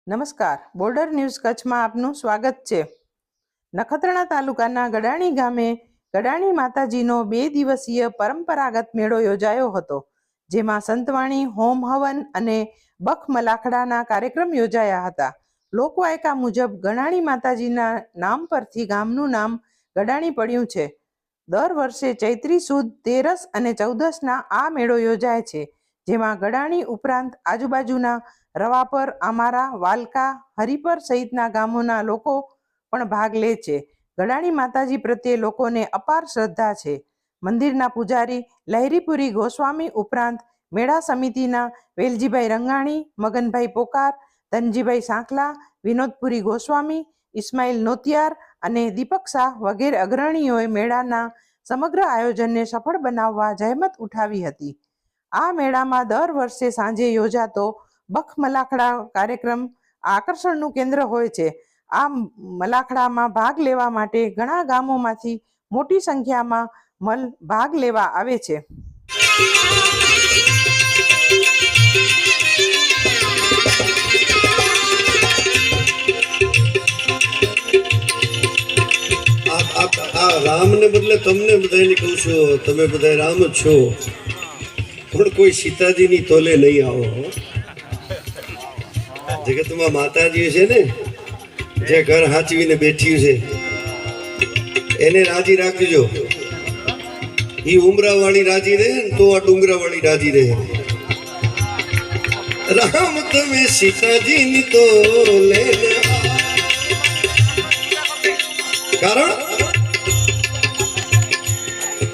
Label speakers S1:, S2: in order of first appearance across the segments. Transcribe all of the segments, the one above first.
S1: નમસ્કાર, border news કચ્છમાં આપનું સ્વાગત છે. નખત્રાણા તાલુકાના ગડાણી ગામે ગડાણી માતાજીનો 2 દિવસીય પરંપરાગત મેળો યોજાયો હતો, જેમાં સંતવાણી, હોમ હવન અને બખ મલાખડાના કાર્યક્રમ યોજાયા હતા. લોકવાયકા મુજબ ગડાણી માતાજીના નામ પરથી ગામનું નામ ગડાણી પડ્યું છે. દર વર્ષે ચૈત્રી સુદ 13 અને 14ના આ મેળો યોજાય છે, જેમાં ગડાણી ઉપરાંત આજુબાજુના રવાપર, અમારા, વાલકા, હરિપર સહિતના ગામોના લોકો પણ ભાગ લે છે. ગડાણી માતાજી પ્રત્યે લોકોને અપાર શ્રદ્ધા છે. મંદિરના પૂજારી લહેરીપુરી ગોસ્વામી ઉપરાંત મેળા સમિતિના વેલજીભાઈ રંગાણી, મગનભાઈ પોકાર, ધનજીભાઈ સાંકલા, વિનોદપુરી ગોસ્વામી, ઇસ્માઇલ નોતિયાર અને દીપક શાહ વગેરે અગ્રણીઓએ મેળાના સમગ્ર આયોજનને સફળ બનાવવા જહેમત ઉઠાવી હતી. આ મેળામાં દર વર્ષે સાંજે યોજાતો બખ મલાખડા કાર્યક્રમ આકર્ષણનું કેન્દ્ર હોય છે. આ મલાખડામાં ભાગ લેવા માટે ઘણા ગામોમાંથી મોટી સંખ્યામાં ભાગ લેવા આવે છે.
S2: રામને બદલે તમને બધાને કહું છું, તમે બધા રામ જ છો, પણ કોઈ સીતાજીની તોલે નહીં આવો. જગતમાં માતાજી છે ને, જે ઘર હાચવીને બેઠી છે એને રાજી રાખજો. ઈ ઉમરાવાળી રાજી રહે ને તો આ ડુંગરાવાળી રાજી રહે. રામ તમે સીતાજીની તોલે, કારણ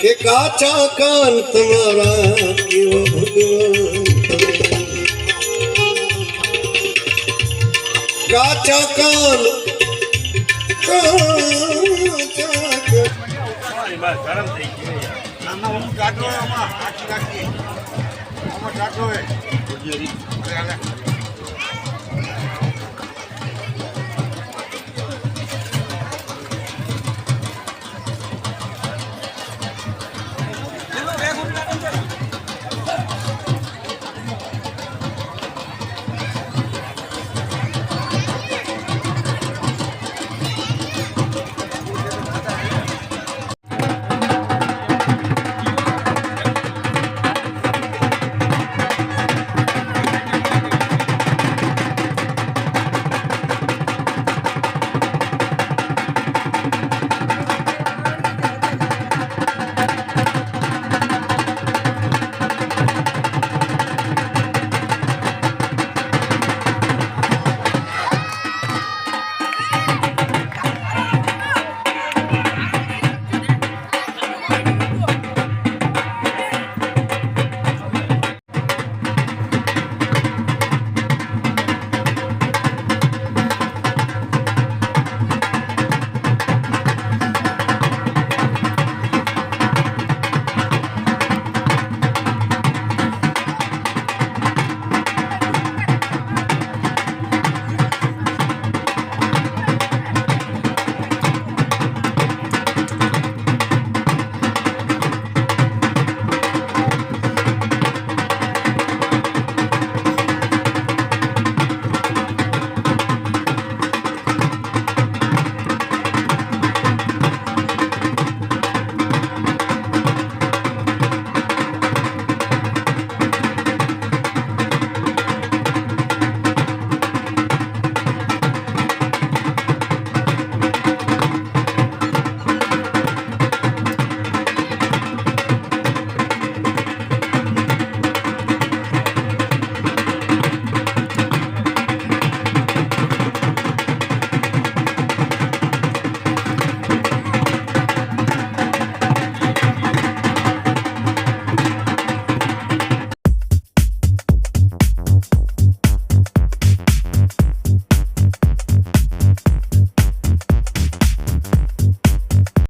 S2: કે કાચા કાન તમારા કેવો ભગવાન, કાચા કાન
S3: ગરમ થઈ ગયું.